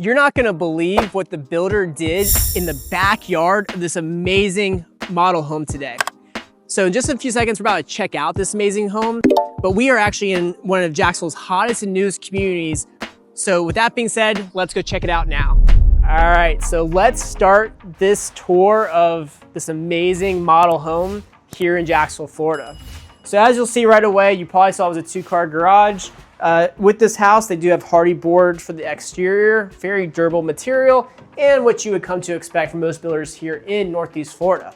You're not gonna believe what the builder did in the backyard of this amazing model home today. So in just a few seconds, we're about to check out this amazing home, but we are actually in one of Jacksonville's hottest and newest communities. So with that being said, let's go check it out now. All right, so let's start this tour of this amazing model home here in Jacksonville, Florida. So as you'll see right away, you probably saw it was a 2-car garage. With this house, they do have hardy board for the exterior, very durable material, and what you would come to expect from most builders here in Northeast Florida.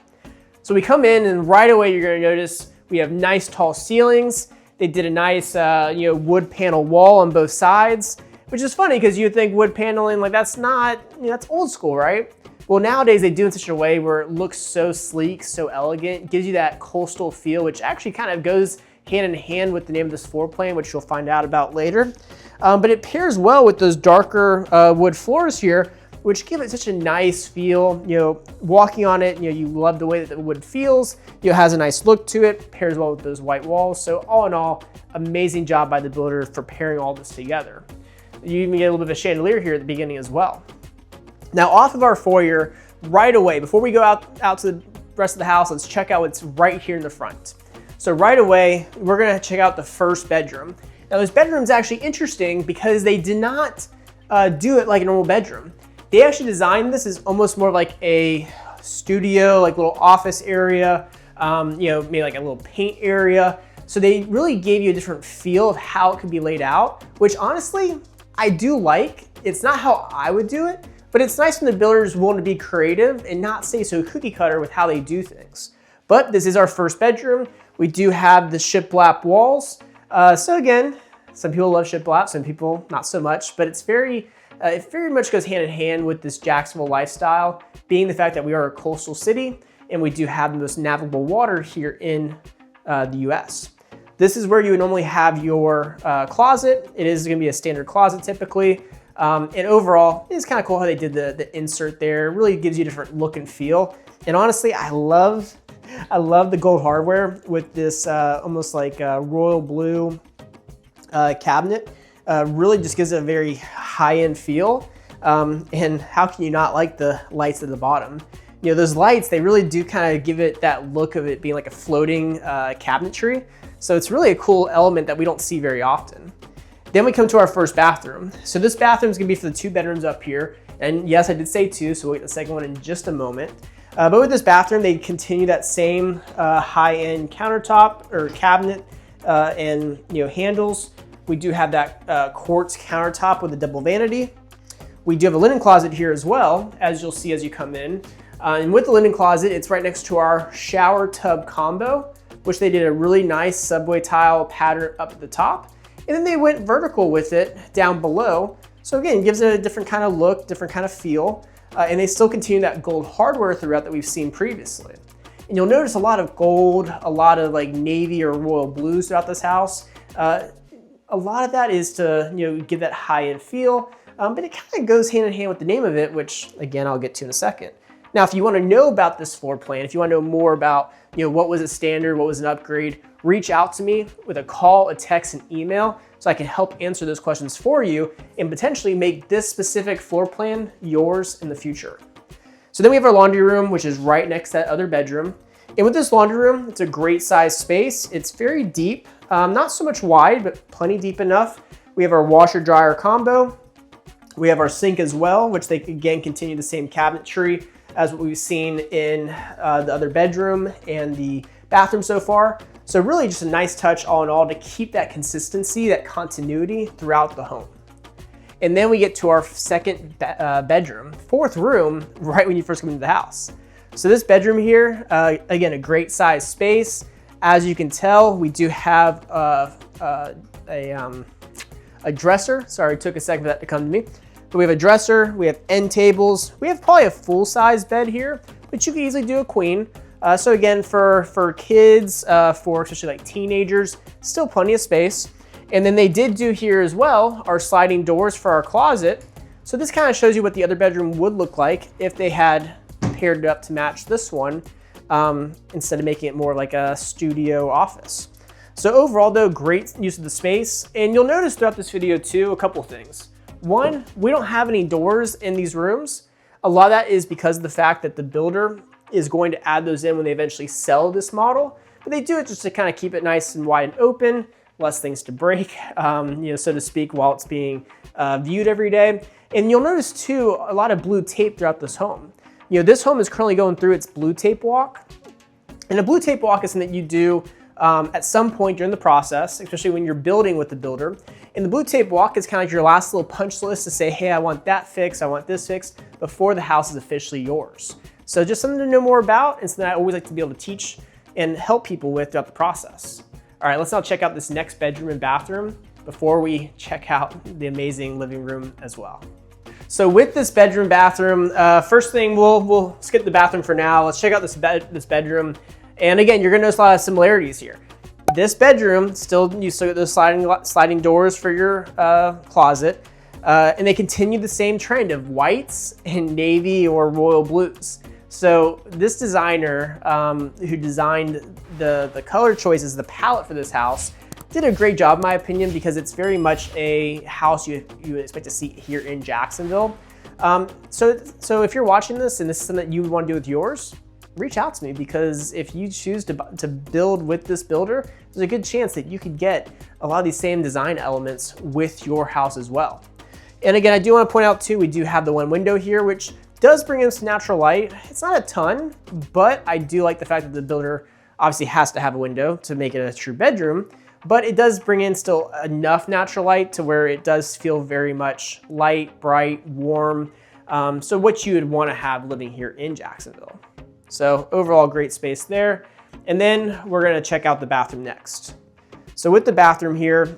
So we come in and right away you're gonna notice we have nice tall ceilings. They did a nice wood panel wall on both sides, which is funny because you would think wood paneling, like that's not, that's old school, right? Well, nowadays they do it in such a way where it looks so sleek, so elegant, gives you that coastal feel, which actually kind of goes hand in hand with the name of this floor plan, which you'll find out about later. But it pairs well with those darker wood floors here, which give it such a nice feel. Walking on it, you love the way that the wood feels. It has a nice look to it, pairs well with those white walls. So all in all, amazing job by the builder for pairing all this together. You even get a little bit of a chandelier here at the beginning as well. Now off of our foyer, right away, before we go out to the rest of the house, let's check out what's right here in the front. So right away, we're gonna check out the first bedroom. Now this bedroom's actually interesting because they did not do it like a normal bedroom. They actually designed this as almost more like a studio, like little office area, maybe like a little paint area. So they really gave you a different feel of how it could be laid out, which honestly, I do like. It's not how I would do it, but it's nice when the builders willing to be creative and not stay so cookie cutter with how they do things. But this is our first bedroom. We do have the shiplap walls. So again, some people love shiplap, some people not so much, but it very much goes hand in hand with this Jacksonville lifestyle, being the fact that we are a coastal city and we do have the most navigable water here in the US. This is where you would normally have your closet. It is gonna be a standard closet typically. And overall, it's kind of cool how they did the insert there. It really gives you a different look and feel. And honestly, I love the gold hardware with this almost like royal blue cabinet. Really just gives it a very high-end feel. And how can you not like the lights at the bottom? Those lights, they really do kind of give it that look of it being like a floating cabinetry. So it's really a cool element that we don't see very often. Then we come to our first bathroom. So this bathroom is gonna be for the 2 bedrooms up here. And yes, I did say 2, so we'll get the second one in just a moment. But with this bathroom, they continue that same high-end countertop or cabinet and handles. We do have that quartz countertop with a double vanity. We do have a linen closet here as well, as you'll see as you come in. And with the linen closet, it's right next to our shower tub combo, which they did a really nice subway tile pattern up at the top. And then they went vertical with it down below. So again, it gives it a different kind of look, different kind of feel. And they still continue that gold hardware throughout that we've seen previously. And you'll notice a lot of gold, a lot of like navy or royal blues throughout this house. A lot of that is to give that high-end feel, but it kind of goes hand in hand with the name of it, which again, I'll get to in a second. Now, if you want to know about this floor plan, if you want to know more about what was a standard, what was an upgrade, reach out to me with a call, a text, and email so I can help answer those questions for you and potentially make this specific floor plan yours in the future. So then we have our laundry room, which is right next to that other bedroom. And with this laundry room, it's a great size space. It's very deep, not so much wide, but plenty deep enough. We have our washer dryer combo. We have our sink as well, which they again continue the same cabinetry as what we've seen in the other bedroom and the bathroom so far. So really just a nice touch all in all to keep that consistency, that continuity throughout the home. And then we get to our second bedroom, 4th room, right when you first come into the house. So this bedroom here, again, a great size space. As you can tell, we do have a dresser. Sorry, it took a second for that to come to me. But we have a dresser, we have end tables. We have probably a full-size bed here, but you could easily do a queen. So again, for kids, for especially like teenagers, still plenty of space. And then they did do here as well, our sliding doors for our closet. So this kind of shows you what the other bedroom would look like if they had paired it up to match this one, instead of making it more like a studio office. So overall though, great use of the space. And you'll notice throughout this video too, a couple things. One, we don't have any doors in these rooms. A lot of that is because of the fact that the builder is going to add those in when they eventually sell this model. But they do it just to kind of keep it nice and wide and open, less things to break, so to speak, while it's being viewed every day. And you'll notice too, a lot of blue tape throughout this home. This home is currently going through its blue tape walk. And a blue tape walk is something that you do at some point during the process, especially when you're building with the builder. And the blue tape walk is kind of your last little punch list to say, hey, I want that fixed, I want this fixed, before the house is officially yours. So just something to know more about, and something I always like to be able to teach and help people with throughout the process. All right, let's now check out this next bedroom and bathroom before we check out the amazing living room as well. So with this bedroom, bathroom, first thing, we'll skip the bathroom for now. Let's check out this bedroom. And again, you're gonna notice a lot of similarities here. This bedroom still, you still get those sliding doors for your closet. And they continue the same trend of whites and navy or royal blues. So this designer who designed the color choices, the palette for this house, did a great job in my opinion, because it's very much a house you would expect to see here in Jacksonville. So if you're watching this and this is something that you would want to do with yours, reach out to me, because if you choose to build with this builder, there's a good chance that you could get a lot of these same design elements with your house as well. And again, I do want to point out too, we do have the one window here, which does bring in some natural light. It's not a ton, but I do like the fact that the builder obviously has to have a window to make it a true bedroom, but it does bring in still enough natural light to where it does feel very much light, bright, warm. So what you would want to have living here in Jacksonville. So overall, great space there. And then we're gonna check out the bathroom next. So with the bathroom here,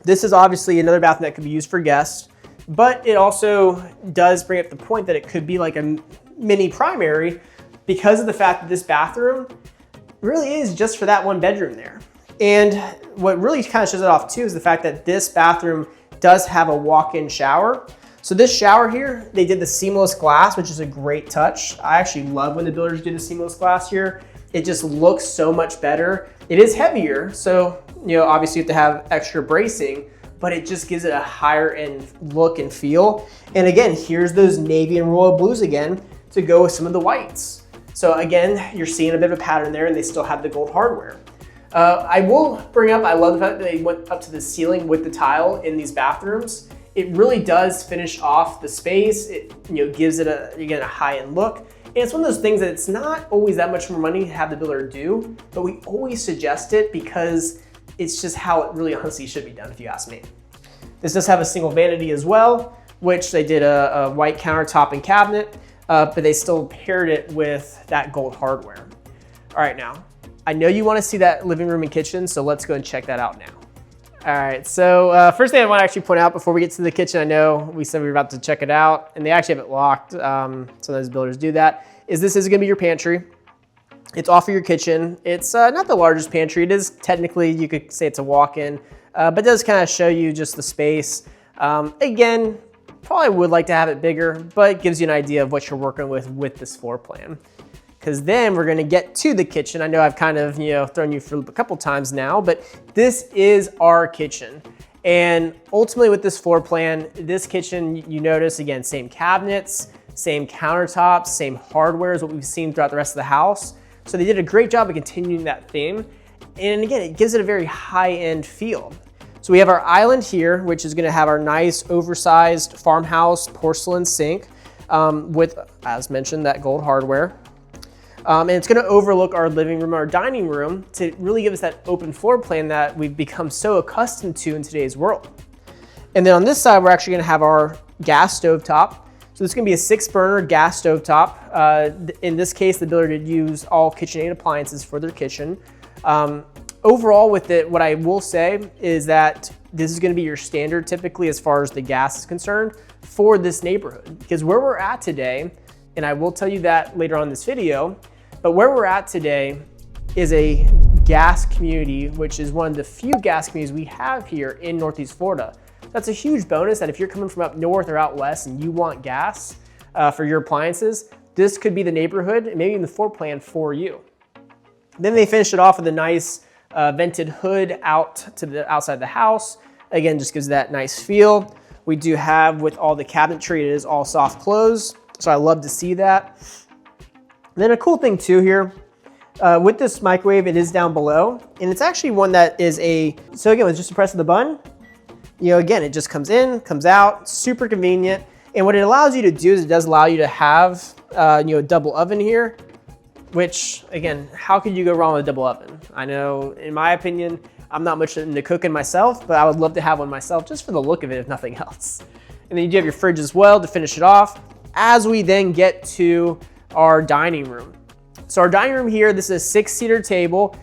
this is obviously another bathroom that could be used for guests, but it also does bring up the point that it could be like a mini primary, because of the fact that this bathroom really is just for that one bedroom there. And what really kind of shows it off too is the fact that this bathroom does have a walk-in shower. So this shower here, they did the seamless glass, which is a great touch. I actually love when the builders do the seamless glass here. It just looks so much better. It is heavier, so obviously you have to have extra bracing, but it just gives it a higher end look and feel. And again, here's those navy and royal blues again to go with some of the whites. So again, you're seeing a bit of a pattern there, and they still have the gold hardware. I will bring up, I love the fact that they went up to the ceiling with the tile in these bathrooms. It really does finish off the space. It gives it a high-end look. And it's one of those things that it's not always that much more money to have the builder do, but we always suggest it because it's just how it really honestly should be done, if you ask me. This does have a single vanity as well, which they did a white countertop and cabinet, but they still paired it with that gold hardware. All right, now, I know you want to see that living room and kitchen, so let's go and check that out now. All right, so first thing I want to actually point out before we get to the kitchen, I know we said we were about to check it out, and they actually have it locked. Sometimes builders do that. This is going to be your pantry. It's off of your kitchen. It's not the largest pantry. It is technically, you could say it's a walk-in, but it does kind of show you just the space. Again, probably would like to have it bigger, but it gives you an idea of what you're working with this floor plan. Because then we're gonna get to the kitchen. I know I've kind of thrown you for a couple times now, but this is our kitchen. And ultimately with this floor plan, this kitchen, you notice again, same cabinets, same countertops, same hardware as what we've seen throughout the rest of the house. So they did a great job of continuing that theme. And again, it gives it a very high-end feel. So we have our island here, which is gonna have our nice oversized farmhouse porcelain sink with, as mentioned, that gold hardware. And it's gonna overlook our living room, our dining room, to really give us that open floor plan that we've become so accustomed to in today's world. And then on this side, we're actually gonna have our gas stovetop. So this is gonna be a 6-burner gas stovetop. In this case, the builder did use all KitchenAid appliances for their kitchen. Overall with it, what I will say is that this is gonna be your standard typically as far as the gas is concerned for this neighborhood. Because where we're at today, and I will tell you that later on in this video, but where we're at today is a gas community, which is one of the few gas communities we have here in Northeast Florida. That's a huge bonus that if you're coming from up north or out west and you want gas for your appliances, this could be the neighborhood and maybe even the floor plan for you. Then they finish it off with a nice vented hood out to the outside of the house. Again, just gives that nice feel. we do have with all the cabinetry, it is all soft close. So I love to see that. And then a cool thing too here, with this microwave, it is down below, and it's actually one that is so again, with just a press of the button, again, it just comes in, comes out, super convenient. And what it allows you to do is it does allow you to have, a double oven here, which again, how could you go wrong with a double oven? I know, in my opinion, I'm not much into cooking myself, but I would love to have one myself just for the look of it, if nothing else. And then you do have your fridge as well to finish it off. As we then get to our dining room. So our dining room here, this is a 6-seater table.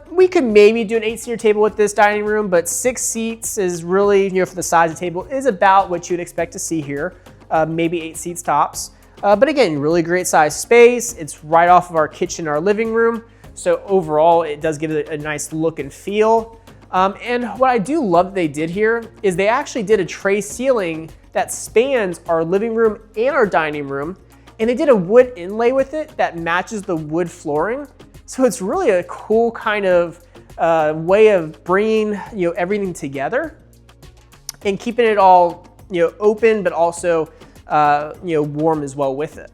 We could maybe do an 8-seater table with this dining room, but 6 seats is really, for the size of the table, is about what you'd expect to see here. Maybe 8 seats tops. But again, really great size space. It's right off of our kitchen, our living room. So overall, it does give it a nice look and feel. And what I do love that they did here is they actually did a tray ceiling that spans our living room and our dining room. And they did a wood inlay with it that matches the wood flooring. So it's really a cool kind of way of bringing everything together and keeping it all open, but also warm as well with it.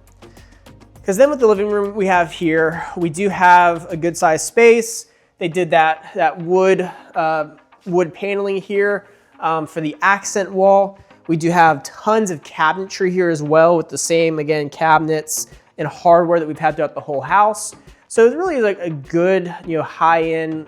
Because then with the living room we have here, we do have a good sized space. They did that wood paneling here for the accent wall. We do have tons of cabinetry here as well with the same, again, cabinets and hardware that we've had throughout the whole house. So it really is like a good, high-end,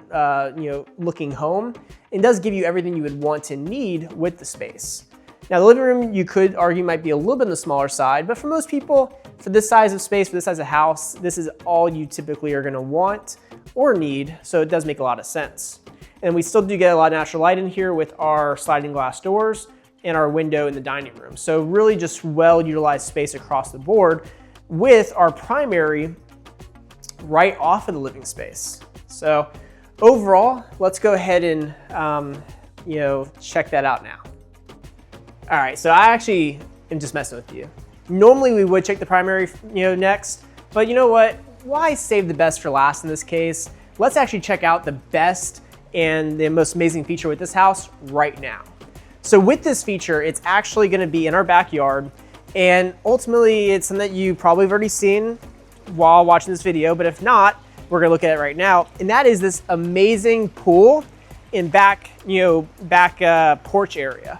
looking home. It does give you everything you would want and need with the space. Now the living room, you could argue, might be a little bit on the smaller side, but for most people, for this size of space, for this size of house, this is all you typically are gonna want or need, so it does make a lot of sense. And we still do get a lot of natural light in here with our sliding glass doors and our window in the dining room. So really just well-utilized space across the board with our primary right off of the living space. So overall, let's go ahead and check that out now. All right, so I actually am just messing with you. Normally we would check the primary next, but you know what? Why save the best for last in this case? Let's actually check out the best and the most amazing feature with this house right now. So with this feature, it's actually gonna be in our backyard, and ultimately it's something that you probably have already seen while watching this video, but if not, we're gonna look at it right now. And that is this amazing pool in back porch area.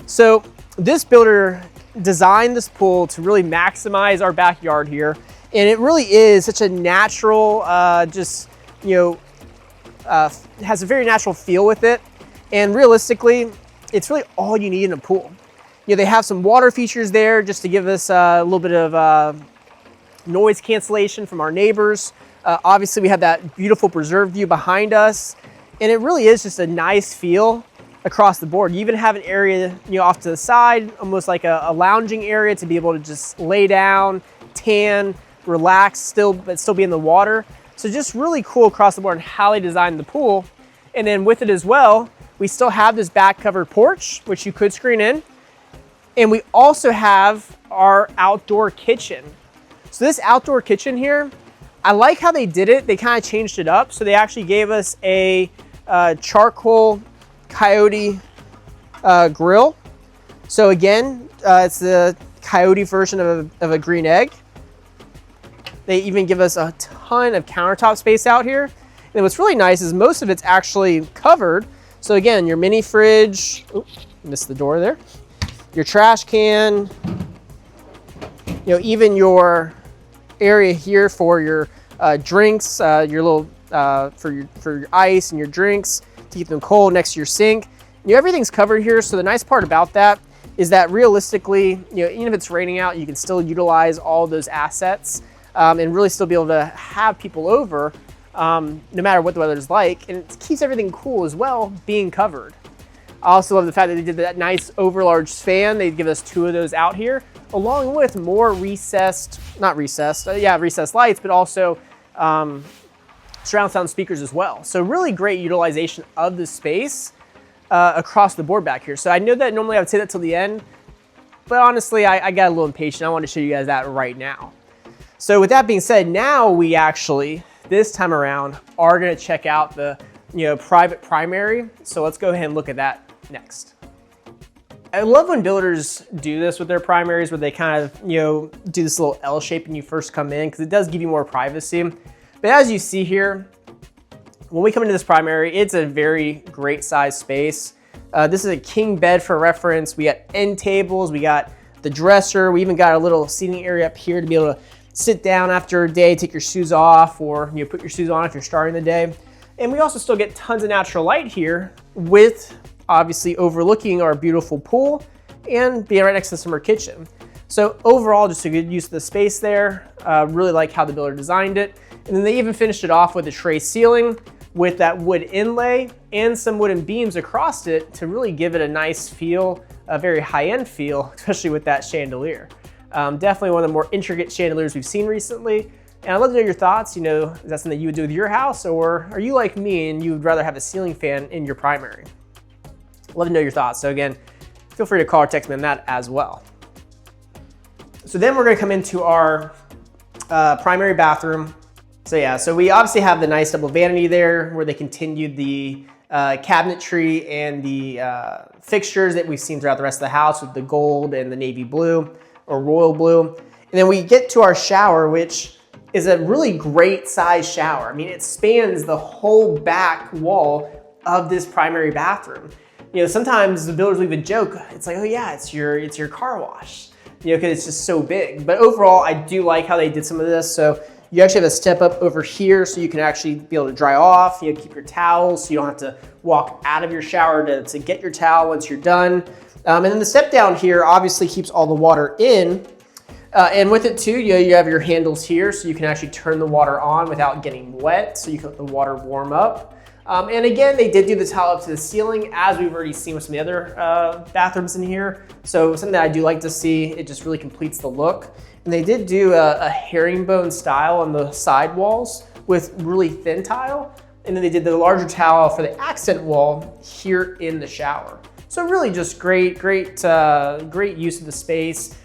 So this builder designed this pool to really maximize our backyard here. And it really is such a natural, has a very natural feel with it. And realistically, it's really all you need in a pool. They have some water features there just to give us a little bit of noise cancellation from our neighbors. Obviously we have that beautiful preserve view behind us. And it really is just a nice feel across the board. You even have an area off to the side, almost like a lounging area to be able to just lay down, tan, relax, but still be in the water. So just really cool across the board and how they designed the pool. And then with it as well, we still have this back covered porch, which you could screen in. And we also have our outdoor kitchen. So this outdoor kitchen here, I like how they did it. They kind of changed it up. So they actually gave us a charcoal coyote grill. So again, it's the coyote version of a green egg. They even give us a ton of countertop space out here. And what's really nice is most of it's actually covered. So again, your mini fridge, oops, missed the door there. Your trash can, even your area here for your drinks, your little for your ice and your drinks to keep them cold next to your sink. Everything's covered here. So the nice part about that is that realistically, even if it's raining out, you can still utilize all those assets and really still be able to have people over no matter what the weather's like. And it keeps everything cool as well, being covered. I also love the fact that they did that nice overlarge fan. They give us 2 of those out here, along with more recessed lights, but also surround sound speakers as well. So really great utilization of the space across the board back here. So I know that normally I would say that till the end, but honestly, I got a little impatient. I want to show you guys that right now. So with that being said, now we actually, this time around, are gonna check out the private primary. So let's go ahead and look at that next. I love when builders do this with their primaries, where they kind of, do this little L shape when you first come in, because it does give you more privacy. But as you see here, when we come into this primary, it's a very great size space. This is a king bed for reference. We got end tables, we got the dresser, we even got a little seating area up here to be able to sit down after a day, take your shoes off, or put your shoes on if you're starting the day. And we also still get tons of natural light here, with obviously overlooking our beautiful pool and being right next to the summer kitchen. So overall, just a good use of the space there. Really like how the builder designed it. And then they even finished it off with a tray ceiling with that wood inlay and some wooden beams across it to really give it a nice feel, a very high-end feel, especially with that chandelier. Definitely one of the more intricate chandeliers we've seen recently. And I'd love to know your thoughts. Is that something you would do with your house, or are you like me and you would rather have a ceiling fan in your primary? Love to know your thoughts. So again, feel free to call or text me on that as well. So then we're gonna come into our primary bathroom. So we obviously have the nice double vanity there where they continued the cabinetry and the fixtures that we've seen throughout the rest of the house with the gold and the navy blue or royal blue. And then we get to our shower, which is a really great size shower. I mean, it spans the whole back wall of this primary bathroom. Sometimes the builders leave a joke. It's like, oh yeah, it's your car wash, because it's just so big. But overall, I do like how they did some of this. So you actually have a step up over here so you can actually be able to dry off, keep your towels so you don't have to walk out of your shower to get your towel once you're done. And then the step down here obviously keeps all the water in. And with it too, you have your handles here so you can actually turn the water on without getting wet, so you can let the water warm up. And again, they did do the tile up to the ceiling, as we've already seen with some of the other bathrooms in here. So something that I do like to see, it just really completes the look. And they did do a herringbone style on the side walls with really thin tile. And then they did the larger tile for the accent wall here in the shower. So really just great use of the space.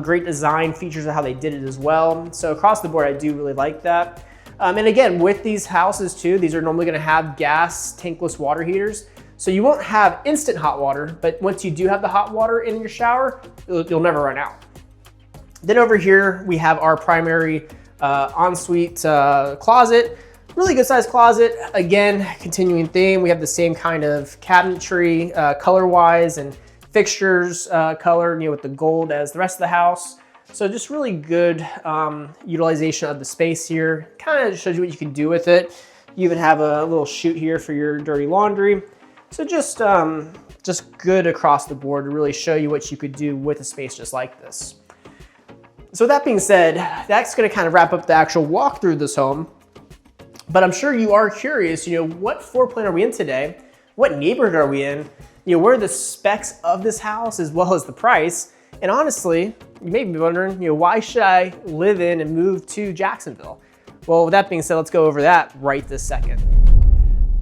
Great design features of how they did it as well. So across the board, I do really like that. And again, with these houses too, these are normally gonna have gas tankless water heaters. So you won't have instant hot water, but once you do have the hot water in your shower, you'll never run out. Then over here, we have our primary ensuite closet. Really good sized closet. Again, continuing theme, we have the same kind of cabinetry color-wise and fixtures color, with the gold as the rest of the house. So just really good utilization of the space here. Kind of shows you what you can do with it. You even have a little chute here for your dirty laundry. So just good across the board to really show you what you could do with a space just like this. So with that being said, that's gonna kind of wrap up the actual walkthrough of this home. But I'm sure you are curious, what floor plan are we in today? What neighborhood are we in? What are the specs of this house as well as the price? And honestly, you may be wondering, why should I live in and move to Jacksonville? Well, with that being said, let's go over that right this second.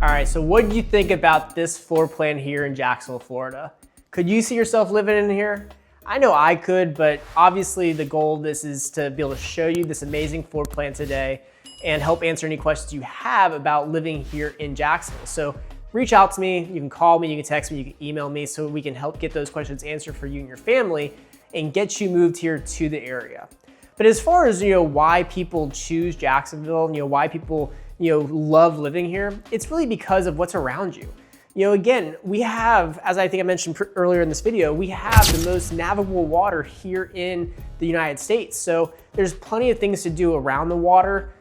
All right, so what do you think about this floor plan here in Jacksonville, Florida? Could you see yourself living in here? I know I could, but obviously the goal of this is to be able to show you this amazing floor plan today and help answer any questions you have about living here in Jacksonville. So reach out to me, you can call me, you can text me, you can email me so we can help get those questions answered for you and your family and get you moved here to the area. But as far as why people choose Jacksonville, why people love living here, it's really because of what's around you. Again, we have, as I think I mentioned earlier in this video, we have the most navigable water here in the United States. So there's plenty of things to do around the water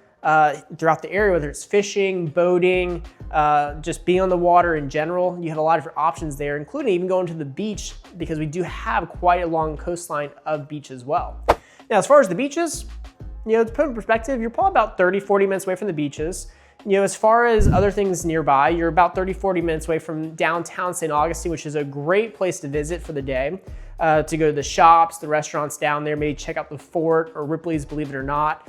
throughout the area, whether it's fishing, boating, just being on the water in general. You have a lot of different options there, including even going to the beach, because we do have quite a long coastline of beach as well. Now, as far as the beaches, to put in perspective, you're probably about 30-40 minutes away from the beaches. As far as other things nearby, you're about 30-40 minutes away from downtown St. Augustine, which is a great place to visit for the day, to go to the shops, the restaurants down there, maybe check out the fort or Ripley's, believe it or not.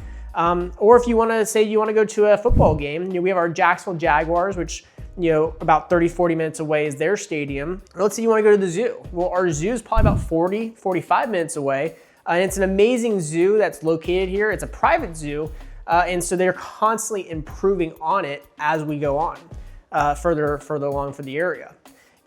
Or if you want to say you want to go to a football game, we have our Jacksonville Jaguars, which about 30-40 minutes away is their stadium. Or let's say you want to go to the zoo. Well, our zoo is probably about 40-45 minutes away. And it's an amazing zoo that's located here. It's a private zoo. And so they're constantly improving on it as we go on further along for the area.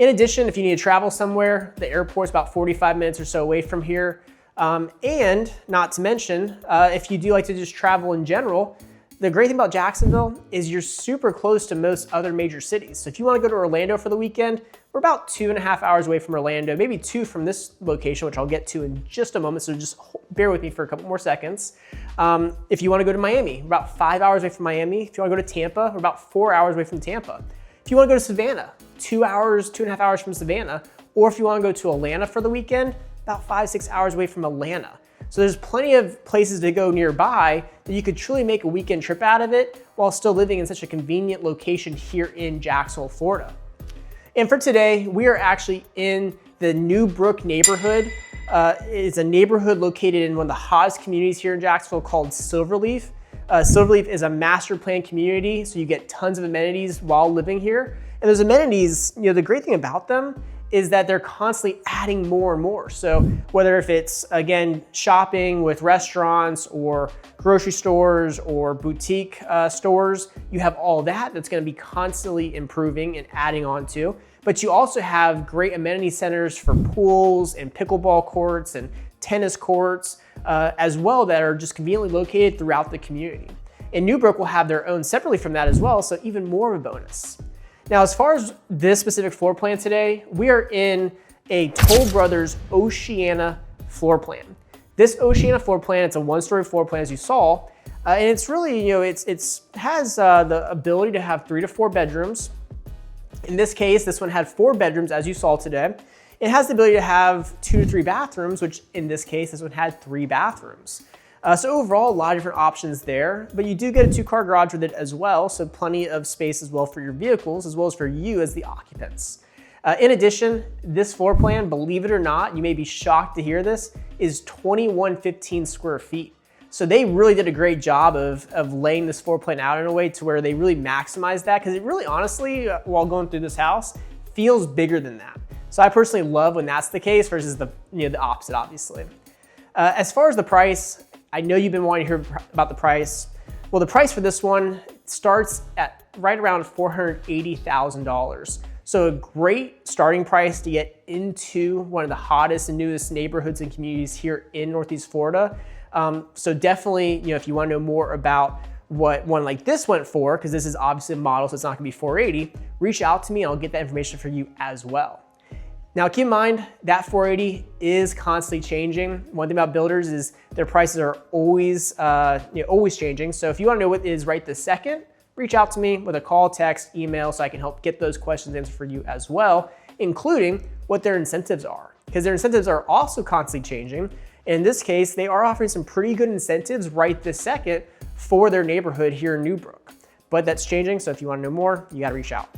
In addition, if you need to travel somewhere, the airport's about 45 minutes or so away from here. And not to mention, if you do like to just travel in general, the great thing about Jacksonville is you're super close to most other major cities. So if you want to go to Orlando for the weekend, we're about 2.5 hours away from Orlando, maybe 2 from this location, which I'll get to in just a moment. So just bear with me for a couple more seconds. If you want to go to Miami, we're about 5 hours away from Miami. If you want to go to Tampa, we're about 4 hours away from Tampa. If you want to go to Savannah, 2 hours, 2.5 hours from Savannah. Or if you want to go to Atlanta for the weekend, about 5-6 hours away from Atlanta. So there's plenty of places to go nearby that you could truly make a weekend trip out of it while still living in such a convenient location here in Jacksonville, Florida. And for today, we are actually in the New Brook neighborhood. It's a neighborhood located in one of the hottest communities here in Jacksonville called Silverleaf. Silverleaf is a master plan community, so you get tons of amenities while living here. And those amenities, the great thing about them is that they're constantly adding more and more. So whether if it's, again, shopping with restaurants or grocery stores or boutique stores, you have all that's gonna be constantly improving and adding on to. But you also have great amenity centers for pools and pickleball courts and tennis courts as well that are just conveniently located throughout the community. And New Brook will have their own separately from that as well, so even more of a bonus. Now, as far as this specific floor plan today, we are in a Toll Brothers Oceana floor plan. This Oceana floor plan, it's a 1-story floor plan as you saw, and it's really, it has the ability to have 3 to 4 bedrooms. In this case, this one had 4 bedrooms as you saw today. It has the ability to have 2 to 3 bathrooms, which in this case, this one had 3 bathrooms. So overall, a lot of different options there, but you do get a 2-car garage with it as well, so plenty of space as well for your vehicles, as well as for you as the occupants. In addition, this floor plan, believe it or not, you may be shocked to hear this, is 2115 square feet. So they really did a great job of laying this floor plan out in a way to where they really maximize that, because it really honestly, while going through this house, feels bigger than that. So I personally love when that's the case versus the opposite, obviously. As far as the price, I know you've been wanting to hear about the price. Well, the price for this one starts at right around $480,000. So a great starting price to get into one of the hottest and newest neighborhoods and communities here in Northeast Florida. So definitely, if you want to know more about what one like this went for, because this is obviously a model, so it's not gonna be 480, reach out to me and I'll get that information for you as well. Now keep in mind that 480 is constantly changing. One thing about builders is their prices are always, always changing. So if you want to know what is right this second, reach out to me with a call, text, email, so I can help get those questions answered for you as well, including what their incentives are, because their incentives are also constantly changing. In this case, they are offering some pretty good incentives right this second for their neighborhood here in New Brook, but that's changing. So if you want to know more, you got to reach out.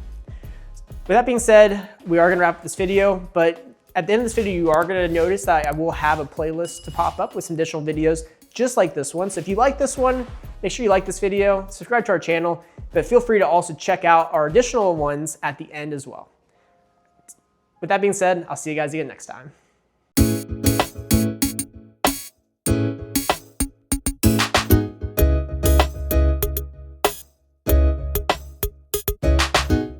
With that being said, we are gonna wrap up this video, but at the end of this video, you are gonna notice that I will have a playlist to pop up with some additional videos just like this one. So if you like this one, make sure you like this video, subscribe to our channel, but feel free to also check out our additional ones at the end as well. With that being said, I'll see you guys again next time.